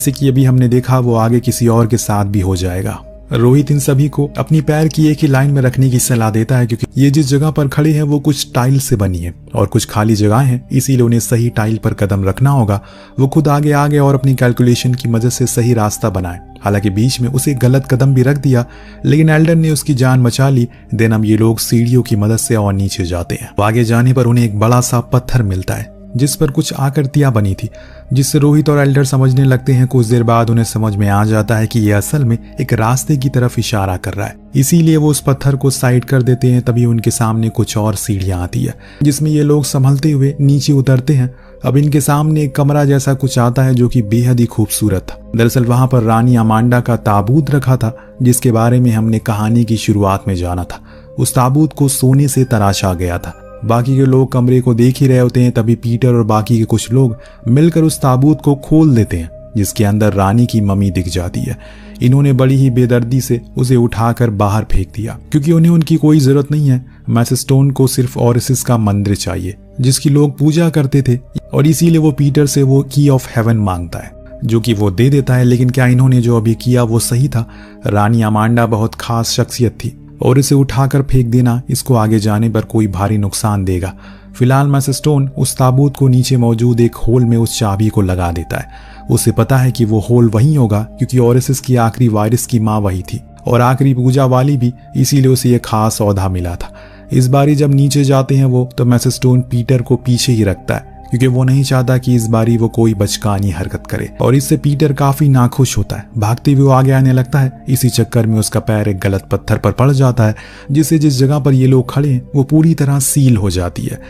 जैसे कि अभी हमने देखा वो आगे किसी और के साथ भी हो जाएगा। रोहित इन सभी को अपनी पैर की एक ही लाइन में रखने की सलाह देता है क्योंकि ये जिस जगह पर खड़े हैं वो कुछ टाइल से बनी है और कुछ खाली जगह हैं, इसीलिए उन्हें सही टाइल पर कदम रखना होगा। वो खुद आगे आगे और अपनी कैलकुलेशन की मदद से सही रास्ता बनाए। हालांकि बीच में उसे गलत कदम भी रख दिया, लेकिन एल्डन ने उसकी जान बचा ली। देन अब ये लोग सीढ़ियों की मदद से और नीचे जाते हैं। आगे जाने पर उन्हें एक बड़ा सा पत्थर मिलता है जिस पर कुछ आकृतियां बनी थी, जिससे रोहित और एल्डर समझने लगते हैं। कुछ देर बाद उन्हें समझ में आ जाता है कि यह असल में एक रास्ते की तरफ इशारा कर रहा है, इसीलिए वो उस पत्थर को साइड कर देते हैं। तभी उनके सामने कुछ और सीढ़ियां आती है जिसमें ये लोग संभलते हुए नीचे उतरते हैं। अब इनके सामने एक कमरा जैसा कुछ आता है जो कि बेहद ही खूबसूरत था। दरअसल वहां पर रानी अमांडा का ताबूत रखा था जिसके बारे में हमने कहानी की शुरुआत में जाना था। उस ताबूत को सोने से तराशा गया था। बाकी के लोग कमरे को देख ही रहे होते हैं, तभी पीटर और बाकी के कुछ लोग मिलकर उस ताबूत को खोल देते हैं जिसके अंदर रानी की मम्मी दिख जाती है। इन्होंने बड़ी ही बेदर्दी से उसे उठाकर बाहर फेंक दिया क्योंकि उन्हें उनकी कोई जरूरत नहीं है। मैसेस्टोन को सिर्फ ओरेसिस का मंदिर चाहिए जिसकी लोग पूजा करते थे, और इसीलिए वो पीटर से वो की ऑफ हेवन मांगता है जो कि वो दे देता है। लेकिन क्या इन्होंने जो अभी किया वो सही था? रानी अमांडा बहुत खास शख्सियत थी और इसे उठाकर फेंक देना इसको आगे जाने पर कोई भारी नुकसान देगा। फिलहाल मैसेस्टोन उस ताबूत को नीचे मौजूद एक होल में उस चाबी को लगा देता है। उसे पता है कि वो होल वहीं होगा क्योंकि ओरेसिस की आखिरी वारिस की माँ वही थी और आखिरी पूजा वाली भी, इसीलिए उसे यह खास औहदा मिला था। इस बारी जब नीचे जाते हैं वो, तो मैसेस्टोन पीटर को पीछे ही रखता है क्योंकि वो नहीं चाहता कि इस बारी वो कोई बचकानी हरकत करे, और इससे पीटर काफी नाखुश होता है। भागते हुए वो आगे आने लगता है। इसी चक्कर में उसका पैर एक गलत पत्थर पर पड़ जाता है जिससे जिस जगह पर ये लोग खड़े हैं वो पूरी तरह सील हो जाती है।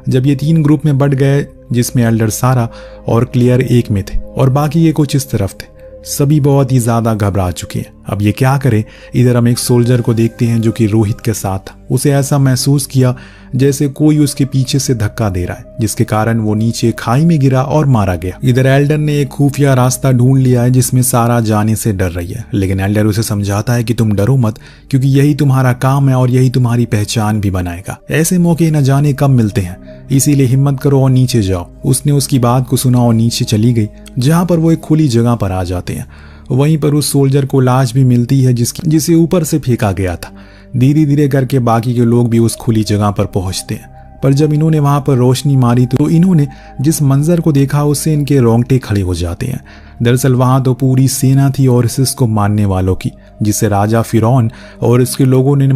जब ये 3 ग्रुप में बट गए जिसमें एल्डर सारा और क्लियर एक में थे और बाकी ये कुछ इस तरफ थे, सभी बहुत ही ज्यादा घबरा चुके हैं। अब ये क्या करें? इधर हम एक सोल्जर को देखते हैं जो कि रोहित के साथ था। उसे ऐसा महसूस किया जैसे कोई उसके पीछे से धक्का दे रहा है, जिसके कारण वो नीचे खाई में गिरा और मारा गया। इधर एल्डर ने एक खुफिया रास्ता ढूंढ लिया है जिसमें सारा जाने से डर रही है, लेकिन एल्डर उसे समझाता है कि तुम डरो मत क्योंकि यही तुम्हारा काम है और यही तुम्हारी पहचान भी बनाएगा। ऐसे मौके न जाने कब मिलते हैं, इसीलिए हिम्मत करो और नीचे जाओ। उसने उसकी बात को सुना और नीचे चली गई, जहां पर वो एक खुली जगह पर आ जाते हैं। वहीं पर उस सोल्जर को लाश भी मिलती है जिसे ऊपर से फेंका गया था। धीरे धीरे करके बाकी के लोग भी उस खुली जगह पर पहुंचते हैं, पर जब इन्होंने वहां पर रोशनी मारी तो इन्होंने जिस मंजर को देखा उससे इनके रोंगटे खड़े हो जाते हैं। दरअसल वहां तो पूरी सेना थी ओरेसिस को मारने वालों की, जिसे राजा फिरौन और इसके लोगों ने